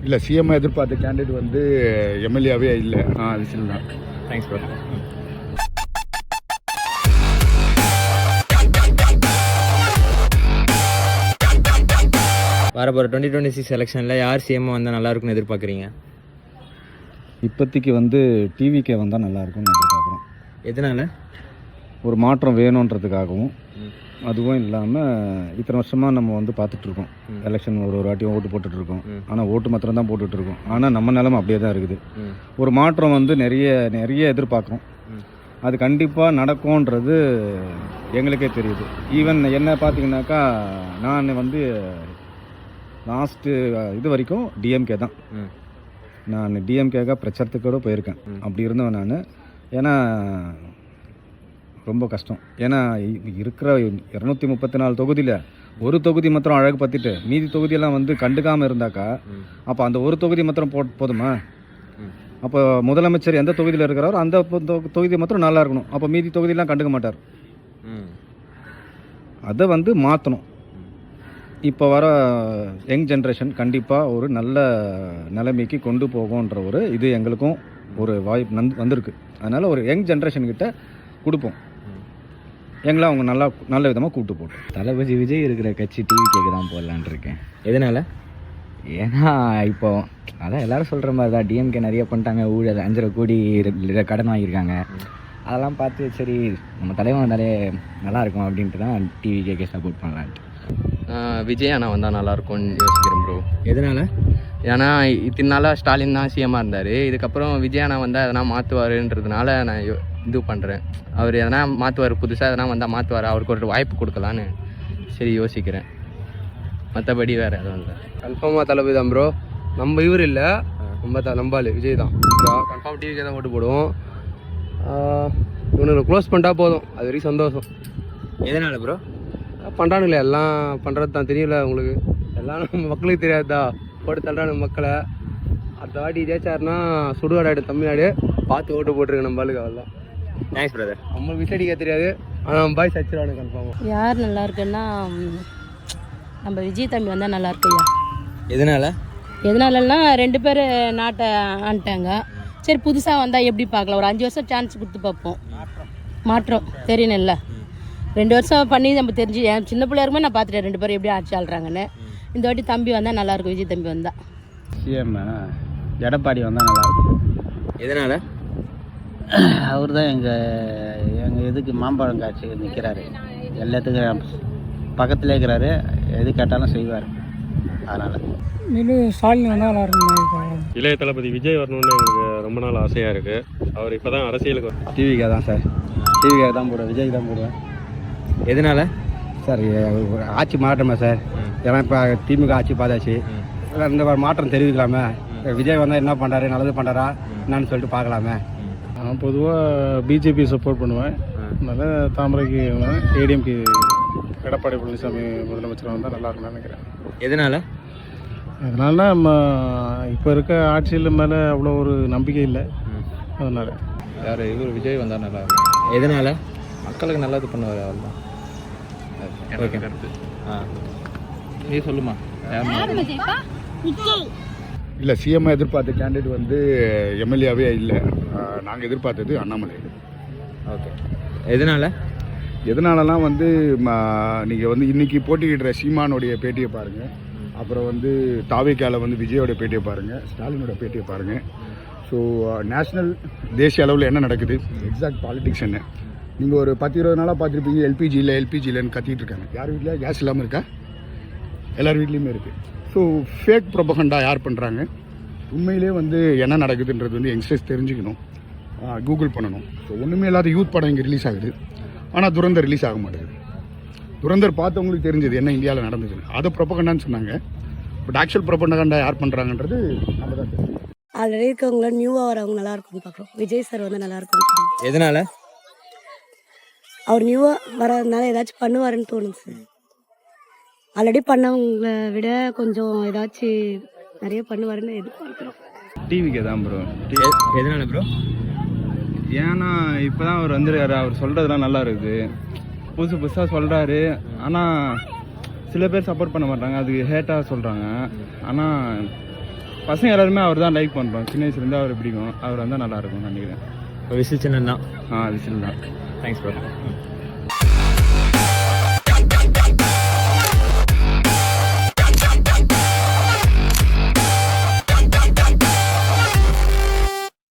இல்லை சிஎம் எதிர்பார்த்த கேண்டிடேட் வந்து எம்எல்ஏவே இல்லை. விசில் தான். Thanks bro. வரப்போகிற 2026 எலெக்ஷனில் யார் சிஎம் வந்தால் நல்லாயிருக்குன்னு எதிர்பார்க்குறீங்க? இப்போதைக்கு வந்து டிவிக்கே வந்தால் நல்லாயிருக்கும்னு எதிர்பார்க்குறோம். எதனால்? ஒரு மாற்றம் வேணுன்றதுக்காகவும், அதுவும் இல்லாமல் இத்தனை வருஷமாக நம்ம வந்து பார்த்துட்ருக்கோம், எலெக்ஷன் ஒரு வாட்டியும் ஓட்டு போட்டுட்ருக்கோம். ஆனால் ஓட்டு மாத்திரம் தான் போட்டுட்ருக்கோம். ஆனால் நம்ம நிலமை அப்படியே தான் இருக்குது. ஒரு மாற்றம் வந்து நிறைய எதிர்பார்க்குறோம். அது கண்டிப்பாக நடக்கும்ன்றது எங்களுக்கே தெரியுது. ஈவன் என்ன பார்த்தீங்கன்னாக்கா, நான் வந்து லாஸ்ட்டு இது வரைக்கும் டிஎம்கே தான். நான் டிஎம்கேக்காக பிரச்சாரத்துக்கு கூட போயிருக்கேன். அப்படி இருந்தவன் நான். ஏன்னா ரொம்ப கஷ்டம். ஏன்னா இருக்கிற 234 தொகுதியில் ஒரு தொகுதி மாத்திரம் அழகு பற்றிட்டு மீதி தொகுதியெல்லாம் வந்து கண்டுக்காமல் இருந்தாக்கா, அப்போ அந்த ஒரு தொகுதி மாத்திரம் போதுமா? அப்போ முதலமைச்சர் எந்த தொகுதியில் இருக்கிறாரோ அந்த தொகுதி மாத்திரம் நல்லா இருக்கணும். அப்போ மீதி தொகுதியெல்லாம் கண்டுக்க மாட்டார். அதை வந்து மாற்றணும். இப்போ வர யங் ஜென்ரேஷன் கண்டிப்பாக ஒரு நல்ல நிலைமைக்கு கொண்டு போகும்ன்ற ஒரு இது எங்களுக்கும் ஒரு வாய்ப்பு வந்திருக்கு. அதனால் ஒரு யங் ஜென்ரேஷன்கிட்ட கொடுப்போம். எங்களை அவங்க நல்ல விதமாக கூப்பிட்டு போட்டோம். தளபதி விஜய் இருக்கிற கட்சி டிவிகேக்கு தான் போடலான் இருக்கேன். எதனால்? ஏன்னா இப்போ அதான் எல்லோரும் சொல்கிற மாதிரி தான், டிஎம்கே நிறைய பண்ணிட்டாங்க. ஊழல் 5.5 கோடி கடன் வாங்கியிருக்காங்க. அதெல்லாம் பார்த்து சரி நம்ம தலைவன் வந்தாலே நல்லாயிருக்கும் அப்படின்ட்டு தான் டிவிகேக்கு சப்போர்ட் பண்ணலான்ட்டு. விஜய் அண்ணா வந்தால் நல்லாயிருக்கும்னு யோசிக்கிறேன் ப்ரோ. எதனால்? ஏன்னா இத்தனை நாளாக ஸ்டாலின் தான் சிஎம்மாக இருந்தார். இதுக்கப்புறம் விஜய் அண்ணா வந்தால் எதனா மாற்றுவாருன்றதுனால நான் இது பண்ணுறேன். அவர் எதனா மாற்றுவார், புதுசாக எதனா வந்தால் மாற்றுவார், அவருக்கு ஒரு வாய்ப்பு கொடுக்கலான்னு சரி யோசிக்கிறேன். மற்றபடி வேறு எதுவும் இல்லை. கன்ஃபார்மாக தளபதி தான் ப்ரோ. நம்ம இவர் இல்லை, நம்பாள் விஜய் தான். கன்ஃபார்ம் டிவிக்கே தான் ஓட்டு போடுவோம். இவனுக்கு க்ளோஸ் பண்ணிட்டா போதும், அது வரைக்கும் சந்தோஷம். எதனால் ப்ரோ? பண்ணுறானுங்களே, எல்லாம் பண்ணுறது தான் தெரியல உங்களுக்கு. எல்லாம் நம்ம மக்களுக்கு தெரியாதா, போட்டு தள்ளுறானு மக்களை. அடுத்த வாட்டி ஜெயிச்சாருன்னா சுடுகாடு தமிழ்நாடு பார்த்து ஓட்டு போட்டுருங்க நம்ம ஆளுக்கு. அவ்வளோதான். Thanks brother. நம்ம விசடிக்க தெரியாது, ஆனால் நம்ம பாய் சச்சிருவானு கன்ஃபார்மாக. யார் நல்லா இருக்குன்னா நம்ம விஜய் தம்பி வந்தால் நல்லா இருக்குயா. எதனால்? எதனாலன்னா 2 பேர் நாட்டை ஆண்டாங்க. சரி புதுசாக வந்தால் எப்படி பார்க்கலாம், ஒரு 5 வருஷம் சான்ஸ் கொடுத்து பார்ப்போம். மாற்றம் தெரியணும்ல. 2 வருஷம் பண்ணி நம்ம தெரிஞ்சு, என் சின்ன பிள்ளையா இருக்கும்போது நான் பார்த்துட்டேன் 2 பேரும் எப்படி ஆட்சி ஆள்றாங்கன்னு. இந்த வாட்டி தம்பி வந்தால் நல்லாயிருக்கும், விஜய் தம்பி வந்தால். சிஎம் எடப்பாடி வந்தால் நல்லாயிருக்கும். எதனால்? அவர் தான் எங்கள் இதுக்கு மாம்பழம் காய்ச்சி நிற்கிறாரு. எல்லாத்துக்கும் பக்கத்தில் இருக்கிறாரு, எது கேட்டாலும் செய்வார். அதனால் ஸ்டாலின் வந்தால் நல்லா இருக்கும். இளைய தளபதி விஜய் வரணும்னு எங்களுக்கு ரொம்ப நாள் ஆசையாக இருக்குது. அவர் இப்போ தான் அரசியலுக்கு டிவிக்கே தான் சார். டிவிக்கே தான் போடுவேன், விஜய் தான் போடுவேன். எதனால் சார்? ஆட்சி மாற்றமே சார். ஏன்னா இப்போ திமுக ஆட்சி பார்த்தாச்சு, இந்த மாற்றம் தெரிவிக்கலாமே. விஜய் வந்தால் என்ன பண்ணுறாரு, நல்லது பண்ணுறாரா என்னன்னு சொல்லிட்டு பார்க்கலாமே. நான் பொதுவாக பிஜேபி சப்போர்ட் பண்ணுவேன். அதனால் தாமரைக்கு ஏடிஎம்கே எடப்பாடி பழனிசாமி முதலமைச்சராக வந்தால் நல்லா இருக்கும்னு நினைக்கிறேன். எதனால்? அதனால நம்ம இப்போ இருக்க ஆட்சியில் மேலே அவ்வளோ ஒரு நம்பிக்கை இல்லை. அதனால் யார் இவர் விஜய் வந்தால் நல்லா இருக்கும். எதனால்? மக்களுக்கு நல்லது பண்ணுவார். அவ்வளோதான். ஓகே. நீ சொல்லுமா. இல்லை சிஎம் எதிர்பார்த்த கேண்டிடேட் வந்து எம்எல்ஏவே இல்லை. நாங்கள் எதிர்பார்த்தது அண்ணாமலை. ஓகே. எதனால்? எதனாலலாம் வந்து நீங்கள் வந்து இன்றைக்கி போட்டிக்கிடுற சீமானுடைய பேட்டியை பாருங்கள், அப்புறம் வந்து தாவேக்கால வந்து விஜயோட பேட்டியை பாருங்கள், ஸ்டாலினோட பேட்டியை பாருங்கள். ஸோ நேஷ்னல் தேசிய அளவில் என்ன நடக்குது, எக்ஸாக்ட் பாலிடிக்ஸ் என்ன. நீங்கள் ஒரு 10-20 நாளாக பார்த்துருப்பீங்க, எல்பிஜி இல்லைன்னு கத்திட்டு இருக்காங்க. யார் வீட்டில் கேஸ் இல்லாமல் இருக்கா? எல்லார் வீட்லேயுமே இருக்குது. ஸோ ஃபேக் ப்ரொபகண்டா யார் பண்ணுறாங்க, உண்மையிலே வந்து என்ன நடக்குதுன்றது வந்து யங்ஸ்டர்ஸ் தெரிஞ்சுக்கணும், கூகுள் பண்ணணும். ஸோ ஒன்றுமே இல்லாத யூத் படம் இங்கே ரிலீஸ் ஆகுது, ஆனால் துரந்தர் ரிலீஸ் ஆக மாட்டேங்குது. துரந்தர் பார்த்தவங்களுக்கு தெரிஞ்சது என்ன இந்தியாவில் நடந்ததுன்னு. அதை ப்ரொபகண்டான்னு சொன்னாங்க. பட் ஆக்சுவல் ப்ரொபகண்டா யார் பண்ணுறாங்கன்றது நம்ம தான் தெரியும். ஆல்ரெடி இருக்கவங்கள நியூவாக வரவங்க நல்லா இருக்கும்னு பார்க்குறோம். விஜய் சார் வந்து நல்லா இருக்கும். எதனால்? அவர் நியூவாக வரதுனால ஏதாச்சும் பண்ணுவாருன்னு தோணுது சார். ஆல்ரெடி பண்ணவங்களை விட கொஞ்சம் ஏதாச்சும் நிறைய பண்ணுவாருன்னு எதிர்பார்க்குறோம். டிவிக்கே தான் ப்ரோ. எதனால் ப்ரோ? ஏன்னா இப்போ தான் அவர் வந்துருக்காரு, அவர் சொல்கிறதுலாம் நல்லா இருக்குது, புதுசாக சொல்கிறாரு. ஆனால் சில பேர் சப்போர்ட் பண்ண மாட்டாங்க, அது ஹேட்டாக சொல்கிறாங்க. ஆனால் பசங்க எல்லாருமே அவர் தான் லைக் பண்ணுறோம். சின்ன வயசுலேருந்து அவர் பிடிக்கும். அவர் வந்தால் நல்லாயிருக்கும்னு நினைக்கிறேன். விசில் சின்னம் தான். விசில் தான். Thanks bro.